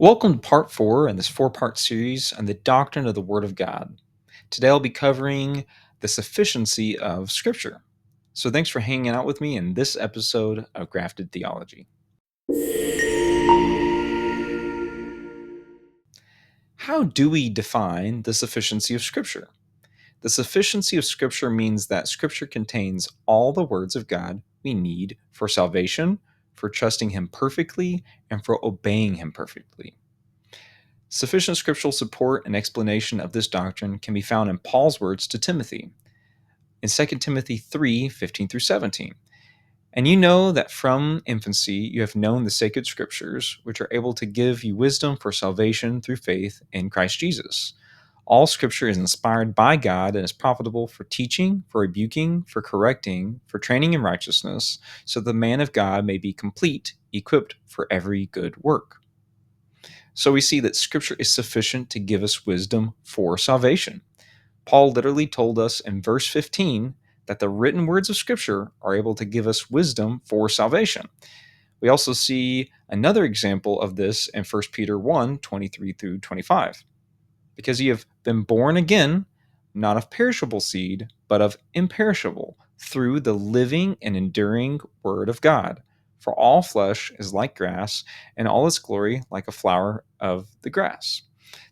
Welcome to part 4 in this four-part series on the doctrine of the Word of God. Today I'll be covering the sufficiency of Scripture. So thanks for hanging out with me in this episode of Grafted Theology. How do we define the sufficiency of Scripture? The sufficiency of Scripture means that Scripture contains all the words of God we need for salvation, for trusting Him perfectly, and for obeying Him perfectly. Sufficient scriptural support and explanation of this doctrine can be found in Paul's words to Timothy in 2 Timothy 3:15 through 17. And you know that from infancy you have known the sacred scriptures, which are able to give you wisdom for salvation through faith in Christ Jesus. All scripture is inspired by God and is profitable for teaching, for rebuking, for correcting, for training in righteousness, so the man of God may be complete, equipped for every good work. So we see that Scripture is sufficient to give us wisdom for salvation. Paul literally told us in verse 15 that the written words of Scripture are able to give us wisdom for salvation. We also see another example of this in 1 Peter 1:23 through 25. Because ye have been born again, not of perishable seed, but of imperishable, through the living and enduring Word of God. For all flesh is like grass, and all its glory like a flower of the grass.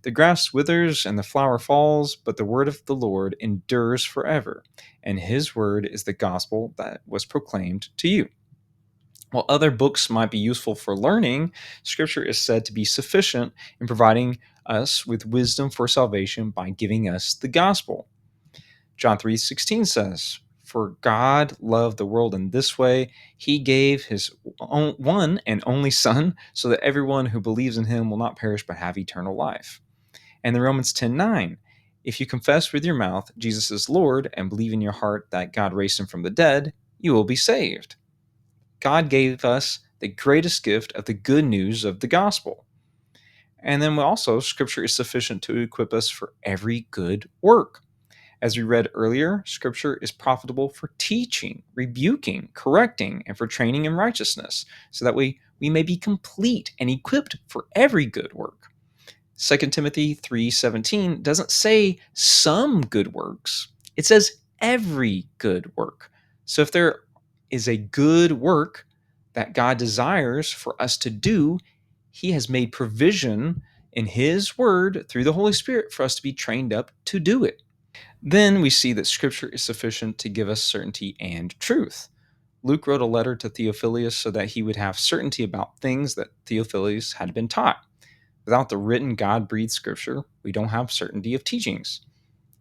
The grass withers and the flower falls, but the word of the Lord endures forever. And his word is the gospel that was proclaimed to you. While other books might be useful for learning, Scripture is said to be sufficient in providing us with wisdom for salvation by giving us the gospel. John 3:16 says, "For God loved the world in this way, he gave his one and only Son, so that everyone who believes in him will not perish but have eternal life." And in Romans 10:9, "If you confess with your mouth Jesus is Lord and believe in your heart that God raised him from the dead, you will be saved." God gave us the greatest gift of the good news of the gospel. And then also, Scripture is sufficient to equip us for every good work. As we read earlier, Scripture is profitable for teaching, rebuking, correcting, and for training in righteousness, so that we may be complete and equipped for every good work. 2 Timothy 3:17 doesn't say some good works, it says every good work. So if there is a good work that God desires for us to do, he has made provision in his word through the Holy Spirit for us to be trained up to do it. Then we see that Scripture is sufficient to give us certainty and truth. Luke wrote a letter to Theophilus so that he would have certainty about things that Theophilus had been taught. Without the written God breathed Scripture, we don't have certainty of teachings.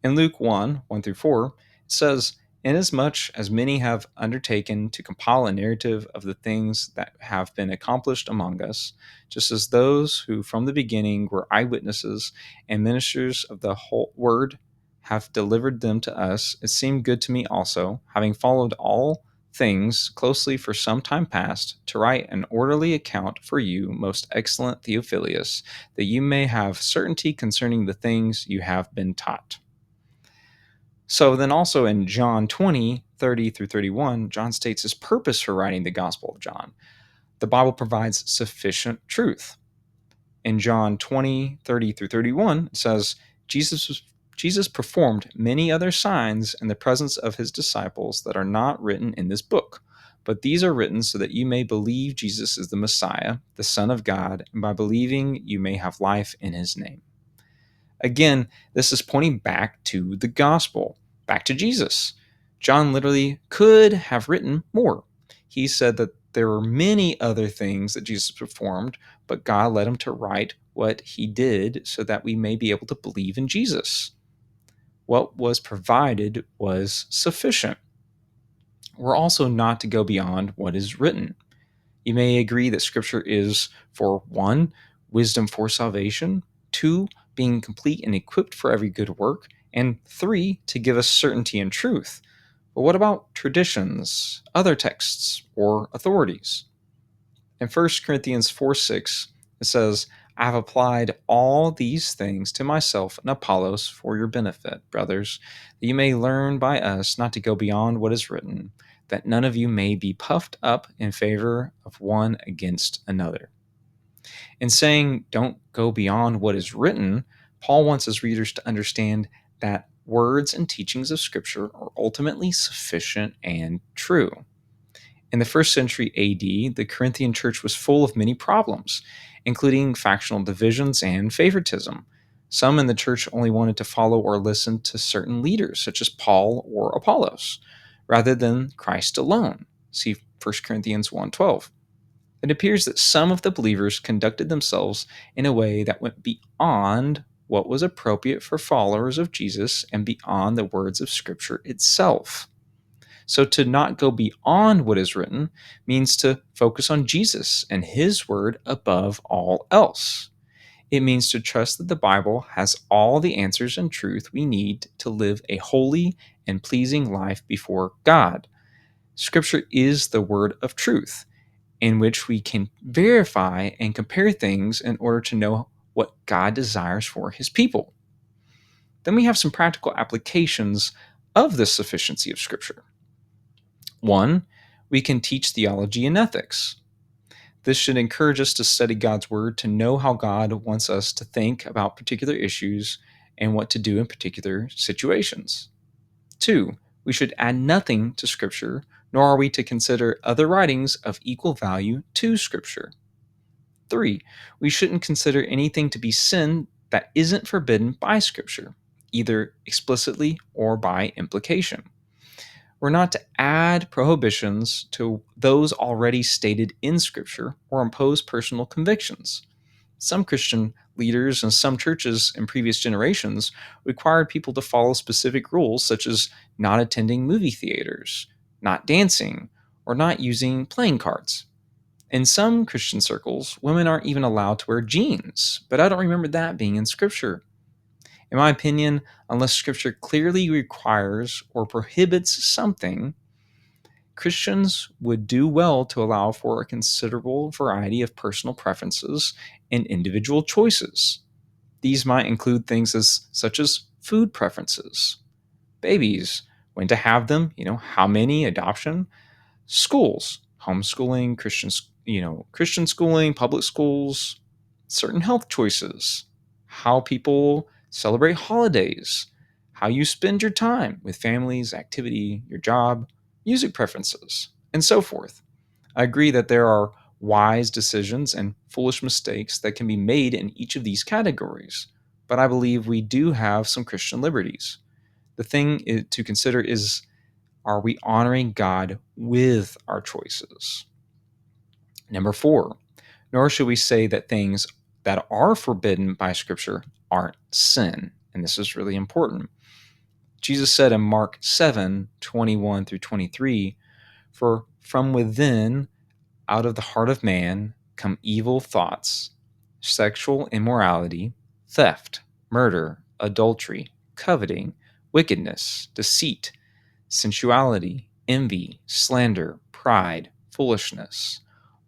In Luke 1:1 through 4, it says, "Inasmuch as many have undertaken to compile a narrative of the things that have been accomplished among us, just as those who from the beginning were eyewitnesses and ministers of the whole word have delivered them to us, it seemed good to me also, having followed all things closely for some time past, to write an orderly account for you, most excellent Theophilus, that you may have certainty concerning the things you have been taught." So then also in John 20:30 through 31, John states his purpose for writing the Gospel of John. The Bible provides sufficient truth. In John 20:30 through 31, it says, Jesus performed many other signs in the presence of his disciples that are not written in this book. But these are written so that you may believe Jesus is the Messiah, the Son of God, and by believing you may have life in his name. Again, this is pointing back to the gospel, back to Jesus. John literally could have written more. He said that there were many other things that Jesus performed, but God led him to write what he did so that we may be able to believe in Jesus. What was provided was sufficient. We're also not to go beyond what is written. You may agree that Scripture is, for one, wisdom for salvation, two, being complete and equipped for every good work, and three, to give us certainty and truth. But what about traditions, other texts, or authorities? In 1 Corinthians 4:6, it says, "I have applied all these things to myself and Apollos for your benefit, brothers, that you may learn by us not to go beyond what is written, that none of you may be puffed up in favor of one against another." In saying don't go beyond what is written, Paul wants his readers to understand that words and teachings of Scripture are ultimately sufficient and true. In the first century AD, the Corinthian church was full of many problems, including factional divisions and favoritism. Some in the church only wanted to follow or listen to certain leaders, such as Paul or Apollos, rather than Christ alone. See 1 Corinthians 1:12. It appears that some of the believers conducted themselves in a way that went beyond what was appropriate for followers of Jesus and beyond the words of Scripture itself. So, to not go beyond what is written means to focus on Jesus and His Word above all else. It means to trust that the Bible has all the answers and truth we need to live a holy and pleasing life before God. Scripture is the Word of truth, in which we can verify and compare things in order to know what God desires for His people. Then we have some practical applications of the sufficiency of Scripture. One, we can teach theology and ethics. This should encourage us to study God's Word to know how God wants us to think about particular issues and what to do in particular situations. Two, we should add nothing to Scripture, nor are we to consider other writings of equal value to Scripture. Three, we shouldn't consider anything to be sin that isn't forbidden by Scripture, either explicitly or by implication. We're not to add prohibitions to those already stated in Scripture or impose personal convictions. Some Christian leaders and some churches in previous generations required people to follow specific rules, such as not attending movie theaters, not dancing, or not using playing cards. In some Christian circles, women aren't even allowed to wear jeans, but I don't remember that being in Scripture. In my opinion, unless Scripture clearly requires or prohibits something, Christians would do well to allow for a considerable variety of personal preferences and individual choices. These might include things such as food preferences, babies, when to have them, how many, adoption, schools, homeschooling, Christian schooling, public schools, certain health choices, how people celebrate holidays, how you spend your time with families, activity, your job, music preferences, and so forth. I agree that there are wise decisions and foolish mistakes that can be made in each of these categories, but I believe we do have some Christian liberties. The thing to consider is, are we honoring God with our choices? Number four, nor should we say that things that are forbidden by Scripture aren't sin. And this is really important. Jesus said in Mark 7:21 through 23, "For from within, out of the heart of man, come evil thoughts, sexual immorality, theft, murder, adultery, coveting, wickedness, deceit, sensuality, envy, slander, pride, foolishness.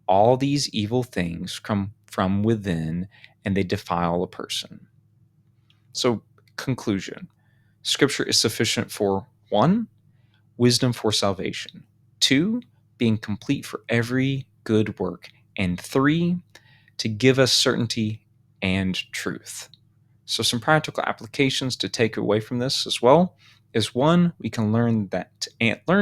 All these evil things come from within, and they defile a person." So, conclusion: Scripture is sufficient for 1, wisdom for salvation; 2, being complete for every good work; and 3, to give us certainty and truth. So, some practical applications to take away from this as well is: 1, we can learn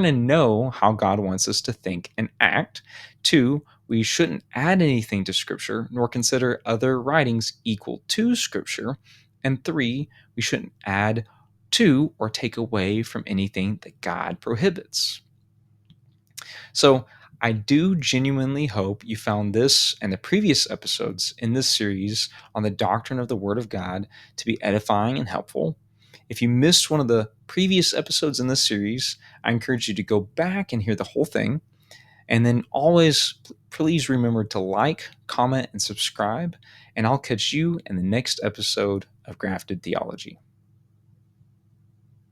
and know how God wants us to think and act. 2, we shouldn't add anything to Scripture nor consider other writings equal to Scripture. And 3, we shouldn't add to or take away from anything that God prohibits. So, I do genuinely hope you found this and the previous episodes in this series on the doctrine of the Word of God to be edifying and helpful. If you missed one of the previous episodes in this series, I encourage you to go back and hear the whole thing. And then always, please remember to like, comment, and subscribe. And I'll catch you in the next episode of Grafted Theology.